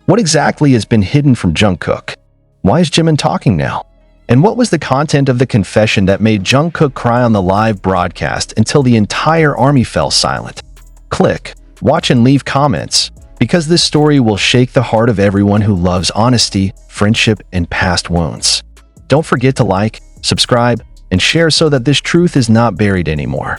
What exactly has been hidden from Jungkook? Why is Jimin talking now? And what was the content of the confession that made Jungkook cry on the live broadcast until the entire army fell silent? Click, watch and leave comments, because this story will shake the heart of everyone who loves honesty, friendship, and past wounds. Don't forget to like, subscribe, and share so that this truth is not buried anymore.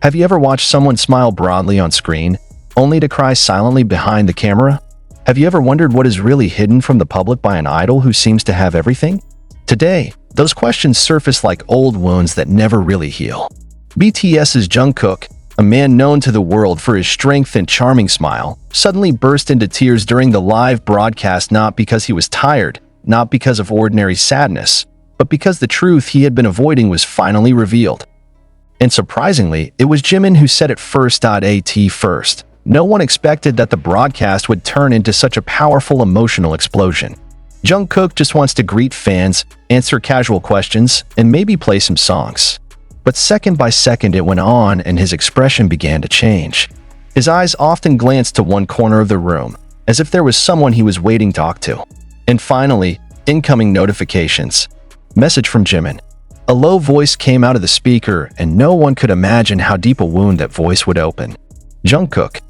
Have you ever watched someone smile broadly on screen, only to cry silently behind the camera? Have you ever wondered what is really hidden from the public by an idol who seems to have everything? Today, those questions surface like old wounds that never really heal. BTS's Jungkook, a man known to the world for his strength and charming smile, suddenly burst into tears during the live broadcast, not because he was tired, not because of ordinary sadness, but because the truth he had been avoiding was finally revealed. And surprisingly, it was Jimin who said it first. First. No one expected that the broadcast would turn into such a powerful emotional explosion. Jungkook just wants to greet fans, answer casual questions, and maybe play some songs. But second by second it went on and his expression began to change. His eyes often glanced to one corner of the room, as if there was someone he was waiting to talk to. And finally, incoming notifications. Message from Jimin. A low voice came out of the speaker, and no one could imagine how deep a wound that voice would open. Jungkook.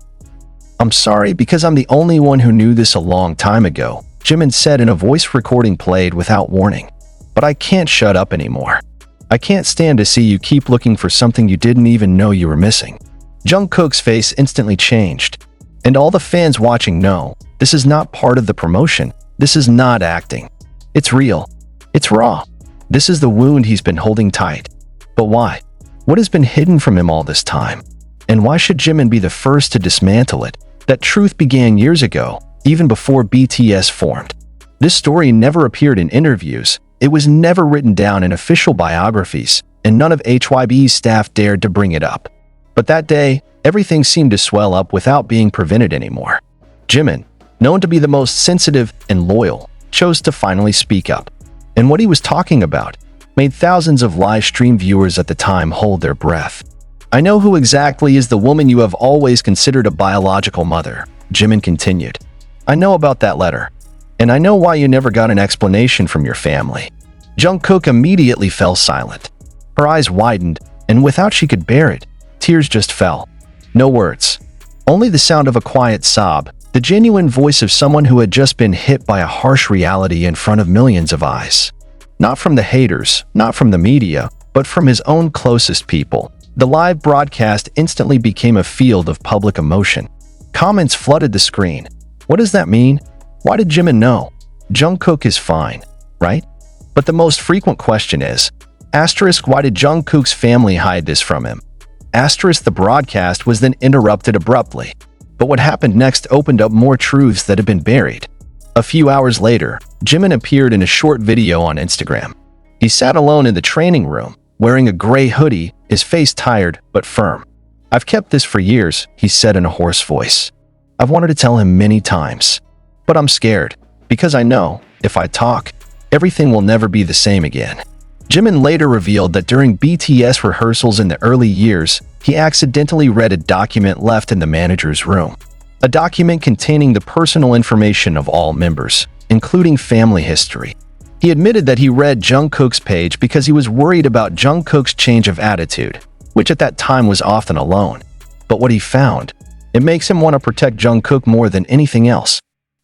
I'm sorry because I'm the only one who knew this a long time ago, Jimin said in a voice recording played without warning. But I can't shut up anymore. I can't stand to see you keep looking for something you didn't even know you were missing. Jungkook's face instantly changed. And all the fans watching know, this is not part of the promotion. This is not acting. It's real. It's raw. This is the wound he's been holding tight. But why? What has been hidden from him all this time? And why should Jimin be the first to dismantle it? That truth began years ago, even before BTS formed. This story never appeared in interviews, it was never written down in official biographies, and none of HYB's staff dared to bring it up. But that day, everything seemed to swell up without being prevented anymore. Jimin, known to be the most sensitive and loyal, chose to finally speak up. And what he was talking about made thousands of live stream viewers at the time hold their breath. I know who exactly is the woman you have always considered a biological mother, Jimin continued. I know about that letter, and I know why you never got an explanation from your family. Jungkook immediately fell silent. Her eyes widened, and without she could bear it, tears just fell. No words. Only the sound of a quiet sob, the genuine voice of someone who had just been hit by a harsh reality in front of millions of eyes. Not from the haters, not from the media, but from his own closest people. The live broadcast instantly became a field of public emotion. Comments flooded the screen. What does that mean? Why did Jimin know? Jungkook is fine, right? But the most frequent question is, why did Jungkook's family hide this from him? The broadcast was then interrupted abruptly. But what happened next opened up more truths that had been buried. A few hours later, Jimin appeared in a short video on Instagram. He sat alone in the training room, wearing a gray hoodie, his face tired but firm. I've kept this for years, he said in a hoarse voice. I've wanted to tell him many times. But I'm scared, because I know, if I talk, everything will never be the same again. Jimin later revealed that during BTS rehearsals in the early years, he accidentally read a document left in the manager's room. A document containing the personal information of all members, including family history. He admitted that he read Jungkook's page because he was worried about Jungkook's change of attitude, which at that time was often alone. But what he found, it makes him want to protect Jungkook more than anything else.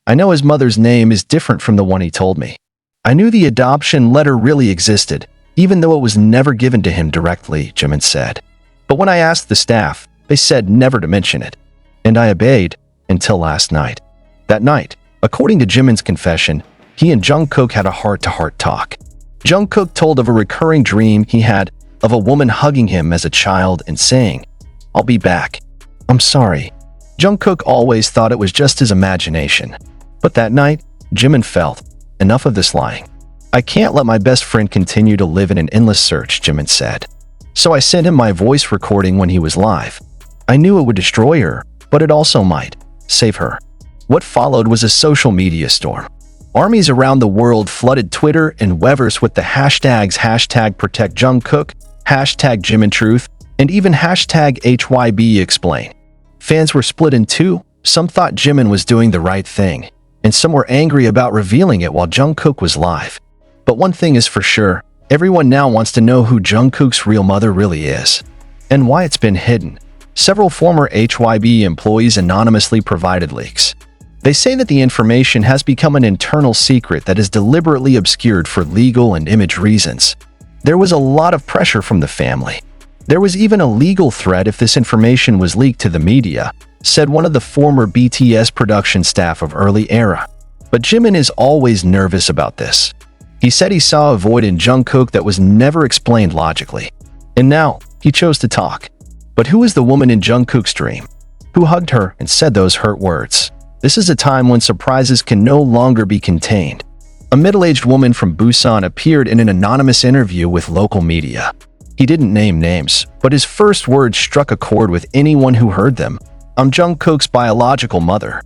I know his mother's name is different from the one he told me. I knew the adoption letter really existed, even though it was never given to him directly, Jimin said. But when I asked the staff, they said never to mention it. And I obeyed, until last night. That night, according to Jimin's confession, he and Jungkook had a heart-to-heart talk. Jungkook told of a recurring dream he had of a woman hugging him as a child and saying, "I'll be back. I'm sorry." Jungkook always thought it was just his imagination. But that night, Jimin felt, enough of this lying. I can't let my best friend continue to live in an endless search, Jimin said. So I sent him my voice recording when he was live. I knew it would destroy her, but it also might save her. What followed was a social media storm. Armies around the world flooded Twitter and Weverse with the hashtags #ProtectJungkook, #JiminTruth, and even #HYBExplain. Fans were split in two. Some thought Jimin was doing the right thing, and some were angry about revealing it while Jungkook was live. But one thing is for sure, everyone now wants to know who Jungkook's real mother really is, and why it's been hidden. Several former HYB employees anonymously provided leaks. They say that the information has become an internal secret that is deliberately obscured for legal and image reasons. There was a lot of pressure from the family. There was even a legal threat if this information was leaked to the media, said one of the former BTS production staff of early era. But Jimin is always nervous about this. He said he saw a void in Jungkook that was never explained logically. And now, he chose to talk. But who is the woman in Jungkook's dream? Who hugged her and said those hurt words? This is a time when surprises can no longer be contained. A middle-aged woman from Busan appeared in an anonymous interview with local media. He didn't name names, but his first words struck a chord with anyone who heard them. "I'm Jungkook's biological mother."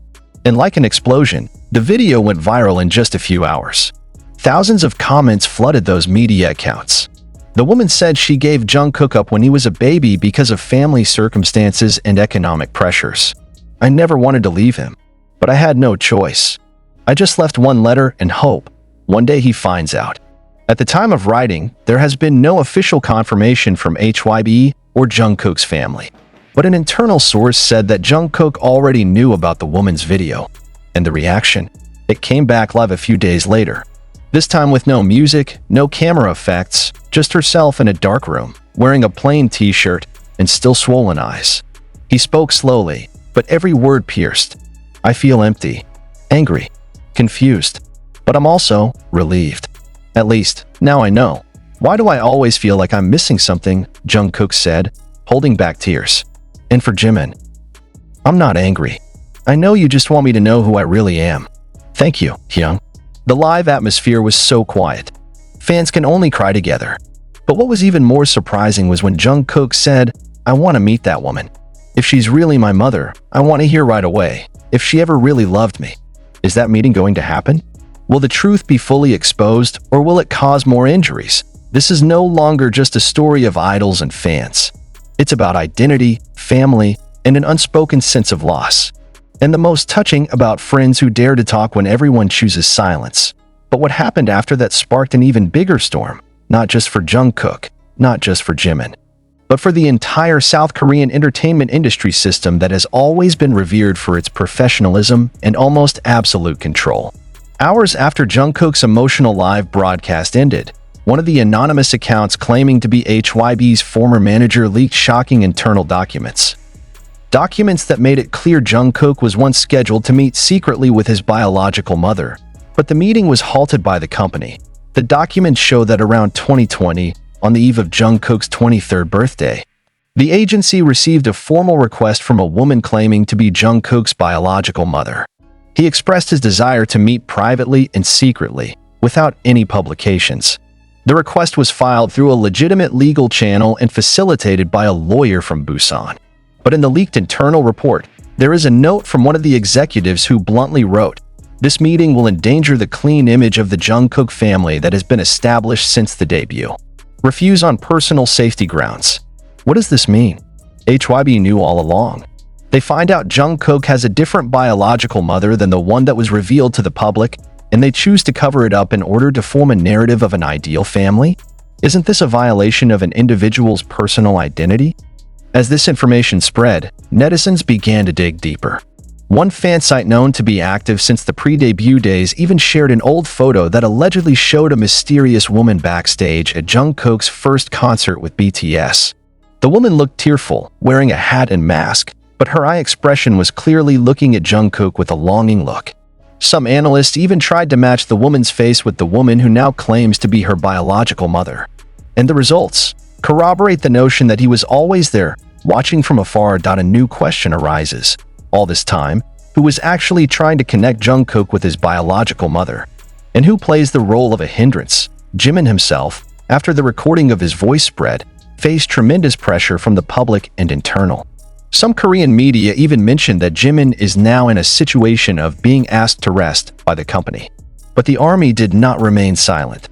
And like an explosion, the video went viral in just a few hours. Thousands of comments flooded those media accounts. The woman said she gave Jungkook up when he was a baby because of family circumstances and economic pressures. "I never wanted to leave him, but I had no choice. I just left one letter and hope one day he finds out." At the time of writing, there has been no official confirmation from HYB or Jungkook's family. But an internal source said that Jungkook already knew about the woman's video. And the reaction? It came back live a few days later. This time with no music, no camera effects, just herself in a dark room, wearing a plain t-shirt and still swollen eyes. He spoke slowly, but every word pierced. "I feel empty, angry, confused, but I'm also relieved. At least, now I know. Why do I always feel like I'm missing something?" Jungkook said, holding back tears. And for Jimin, "I'm not angry. I know you just want me to know who I really am. Thank you, Hyung." The live atmosphere was so quiet. Fans can only cry together. But what was even more surprising was when Jungkook said, "I want to meet that woman. If she's really my mother, I want to hear right away. If she ever really loved me." Is that meeting going to happen? Will the truth be fully exposed, or will it cause more injuries? This is no longer just a story of idols and fans. It's about identity, family, and an unspoken sense of loss. And the most touching, about friends who dare to talk when everyone chooses silence. But what happened after that sparked an even bigger storm, not just for Jungkook, not just for Jimin, but for the entire South Korean entertainment industry system that has always been revered for its professionalism and almost absolute control. Hours after Jungkook's emotional live broadcast ended, one of the anonymous accounts claiming to be HYB's former manager leaked shocking internal documents. Documents that made it clear Jungkook was once scheduled to meet secretly with his biological mother, but the meeting was halted by the company. The documents show that around 2020, on the eve of Jungkook's 23rd birthday, the agency received a formal request from a woman claiming to be Jungkook's biological mother. He expressed his desire to meet privately and secretly, without any publications. The request was filed through a legitimate legal channel and facilitated by a lawyer from Busan. But in the leaked internal report, there is a note from one of the executives who bluntly wrote, "This meeting will endanger the clean image of the Jungkook family that has been established since the debut. Refuse on personal safety grounds." What does this mean? HYB knew all along. They find out Jungkook has a different biological mother than the one that was revealed to the public, and they choose to cover it up in order to form a narrative of an ideal family? Isn't this a violation of an individual's personal identity? As this information spread, netizens began to dig deeper. One fan site known to be active since the pre-debut days even shared an old photo that allegedly showed a mysterious woman backstage at Jungkook's first concert with BTS. The woman looked tearful, wearing a hat and mask, but her eye expression was clearly looking at Jungkook with a longing look. Some analysts even tried to match the woman's face with the woman who now claims to be her biological mother. And the results corroborate the notion that he was always there, watching from afar. A new question arises. All this time, who was actually trying to connect Jungkook with his biological mother? And who plays the role of a hindrance? Jimin himself, after the recording of his voice spread, faced tremendous pressure from the public and internal. Some Korean media even mentioned that Jimin is now in a situation of being asked to rest by the company. But the army did not remain silent.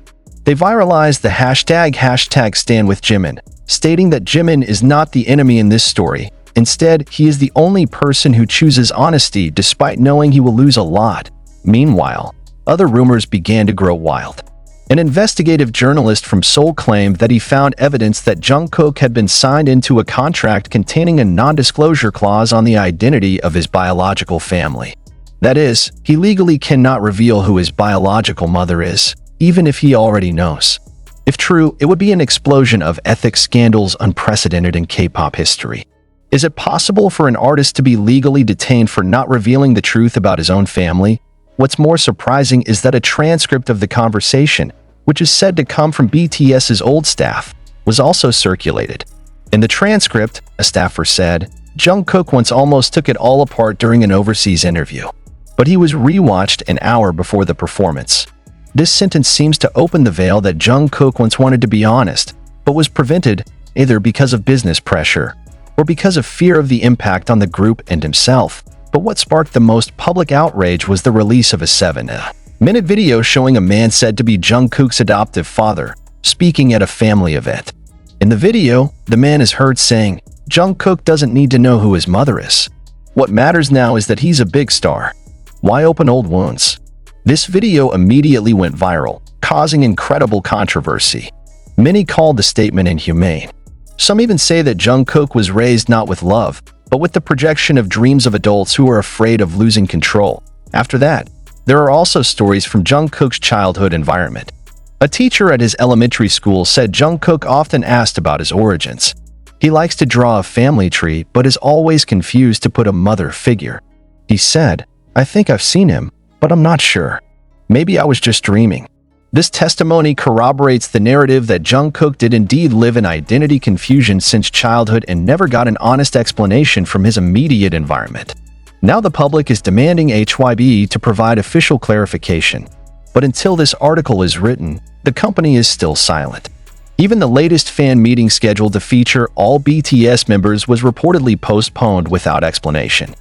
They viralized the hashtag #StandWithJimin, stating that Jimin is not the enemy in this story. Instead, he is the only person who chooses honesty despite knowing he will lose a lot. Meanwhile, other rumors began to grow wild. An investigative journalist from Seoul claimed that he found evidence that Jungkook had been signed into a contract containing a non-disclosure clause on the identity of his biological family. That is, he legally cannot reveal who his biological mother is, even if he already knows. If true, it would be an explosion of ethics scandals unprecedented in K-pop history. Is it possible for an artist to be legally detained for not revealing the truth about his own family? What's more surprising is that a transcript of the conversation, which is said to come from BTS's old staff, was also circulated. In the transcript, a staffer said, Jungkook once almost took it all apart during an overseas interview, but he was rewatched an hour before the performance. This sentence seems to open the veil that Jungkook once wanted to be honest, but was prevented either because of business pressure or because of fear of the impact on the group and himself. But what sparked the most public outrage was the release of a 7-minute video showing a man said to be Jungkook's adoptive father, speaking at a family event. In the video, the man is heard saying, Jungkook doesn't need to know who his mother is. What matters now is that he's a big star. Why open old wounds? This video immediately went viral, causing incredible controversy. Many called the statement inhumane. Some even say that Jungkook was raised not with love, but with the projection of dreams of adults who are afraid of losing control. After that, there are also stories from Jungkook's childhood environment. A teacher at his elementary school said Jungkook often asked about his origins. He likes to draw a family tree but is always confused to put a mother figure. He said, I think I've seen him, but I'm not sure. Maybe I was just dreaming. This testimony corroborates the narrative that Jungkook did indeed live in identity confusion since childhood and never got an honest explanation from his immediate environment. Now the public is demanding HYBE to provide official clarification. But until this article is written, the company is still silent. Even the latest fan meeting scheduled to feature all BTS members was reportedly postponed without explanation.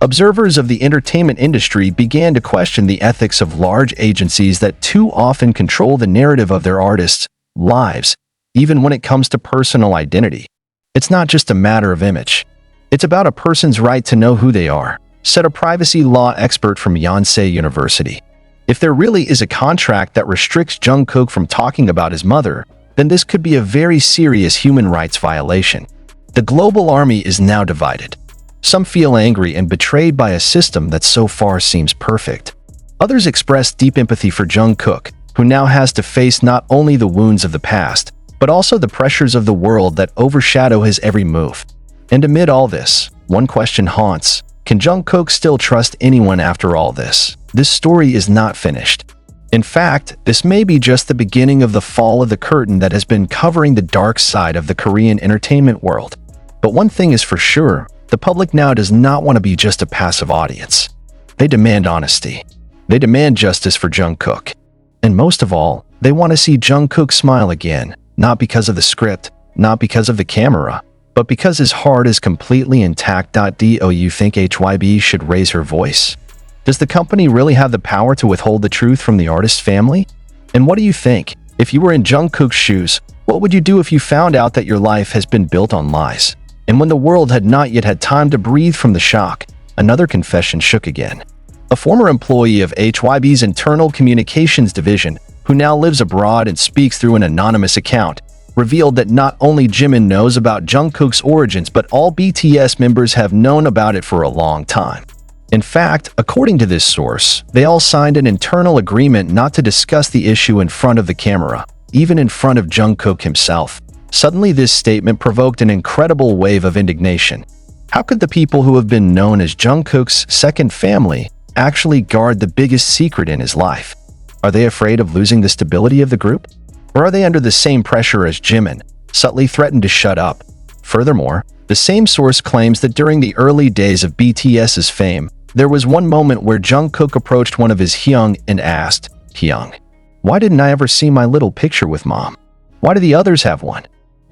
Observers of the entertainment industry began to question the ethics of large agencies that too often control the narrative of their artists' lives, even when it comes to personal identity. It's not just a matter of image. It's about a person's right to know who they are, said a privacy law expert from Yonsei University. If there really is a contract that restricts Jungkook from talking about his mother, then this could be a very serious human rights violation. The global army is now divided. Some feel angry and betrayed by a system that so far seems perfect. Others express deep empathy for Jungkook, who now has to face not only the wounds of the past, but also the pressures of the world that overshadow his every move. And amid all this, one question haunts: can Jungkook still trust anyone after all this? This story is not finished. In fact, this may be just the beginning of the fall of the curtain that has been covering the dark side of the Korean entertainment world. But one thing is for sure, the public now does not want to be just a passive audience. They demand honesty. They demand justice for Jungkook. And most of all, they want to see Jungkook smile again, not because of the script, not because of the camera, but because his heart is completely intact. Do you think HYBE should raise her voice? Does the company really have the power to withhold the truth from the artist's family? And what do you think? If you were in Jungkook's shoes, what would you do if you found out that your life has been built on lies? And when the world had not yet had time to breathe from the shock, another confession shook again. A former employee of HYBE's internal communications division, who now lives abroad and speaks through an anonymous account, revealed that not only Jimin knows about Jungkook's origins, but all BTS members have known about it for a long time. In fact, according to this source, they all signed an internal agreement not to discuss the issue in front of the camera, even in front of Jungkook himself. Suddenly, this statement provoked an incredible wave of indignation. How could the people who have been known as Jungkook's second family actually guard the biggest secret in his life? Are they afraid of losing the stability of the group? Or are they under the same pressure as Jimin, subtly threatened to shut up? Furthermore, the same source claims that during the early days of BTS's fame, there was one moment where Jungkook approached one of his hyung and asked, "Hyung, why didn't I ever see my little picture with mom? Why do the others have one?"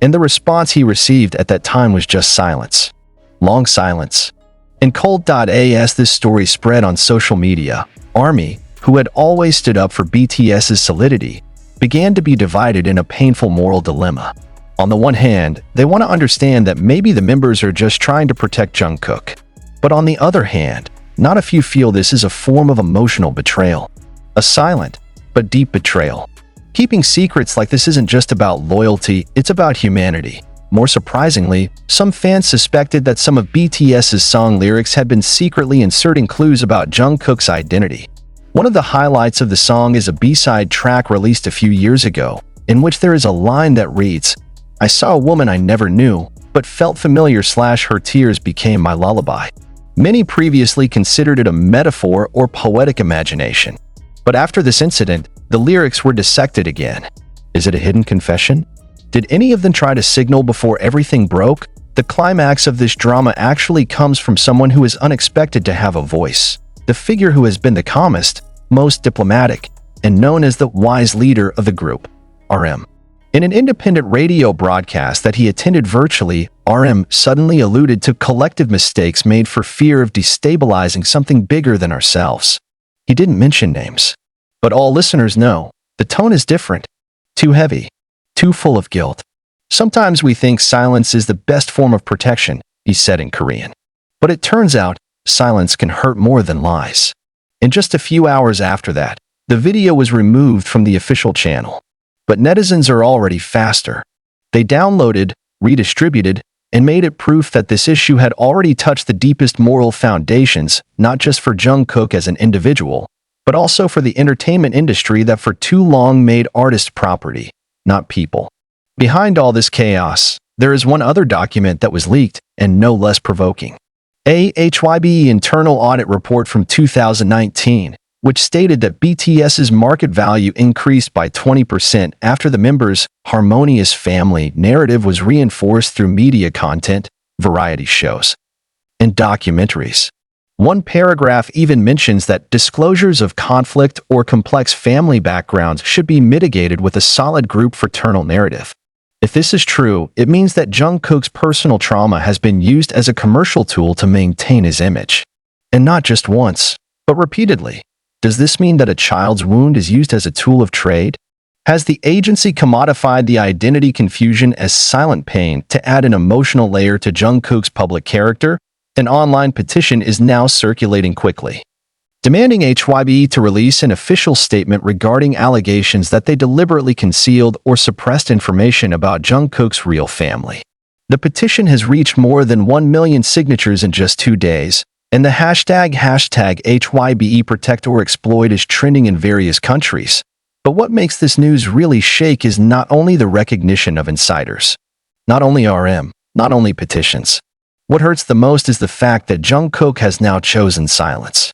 And the response he received at that time was just silence. Long silence. In cold.as, this story spread on social media. ARMY, who had always stood up for BTS's solidity, began to be divided in a painful moral dilemma. On the one hand, they want to understand that maybe the members are just trying to protect Jungkook. But on the other hand, Not a few feel this is a form of emotional betrayal. A silent, but deep betrayal. Keeping secrets like this isn't just about loyalty, it's about humanity. More surprisingly, some fans suspected that some of BTS's song lyrics had been secretly inserting clues about Jungkook's identity. One of the highlights of the song is a B-side track released a few years ago, in which there is a line that reads, "I saw a woman I never knew, but felt familiar / her tears became my lullaby." Many previously considered it a metaphor or poetic imagination. But after this incident, the lyrics were dissected again. Is it a hidden confession? Did any of them try to signal before everything broke? The climax of this drama actually comes from someone who is unexpected to have a voice. The figure who has been the calmest, most diplomatic, and known as the wise leader of the group, RM. In an independent radio broadcast that he attended virtually, RM suddenly alluded to collective mistakes made for fear of destabilizing something bigger than ourselves. He didn't mention names. But all listeners know, the tone is different. Too heavy. Too full of guilt. Sometimes we think silence is the best form of protection, he said in Korean. But it turns out, silence can hurt more than lies. In just a few hours after that, the video was removed from the official channel. But netizens are already faster. They downloaded, redistributed, and made it proof that this issue had already touched the deepest moral foundations, not just for Jungkook as an individual, but also for the entertainment industry that for too long made artists property, not people. Behind all this chaos, there is one other document that was leaked, and no less provoking. A HYBE internal audit report from 2019, which stated that BTS's market value increased by 20% after the members' harmonious family narrative was reinforced through media content, variety shows, and documentaries. One paragraph even mentions that disclosures of conflict or complex family backgrounds should be mitigated with a solid group fraternal narrative. If this is true, it means that Jungkook's personal trauma has been used as a commercial tool to maintain his image. And not just once, but repeatedly. Does this mean that a child's wound is used as a tool of trade? Has the agency commodified the identity confusion as silent pain to add an emotional layer to Jungkook's public character? An online petition is now circulating quickly, demanding HYBE to release an official statement regarding allegations that they deliberately concealed or suppressed information about Jungkook's real family. The petition has reached more than 1 million signatures in just 2 days, and the hashtag HYBE protect or exploit is trending in various countries. But what makes this news really shake is not only the recognition of insiders, not only RM, not only petitions. What hurts the most is the fact that Jungkook has now chosen silence.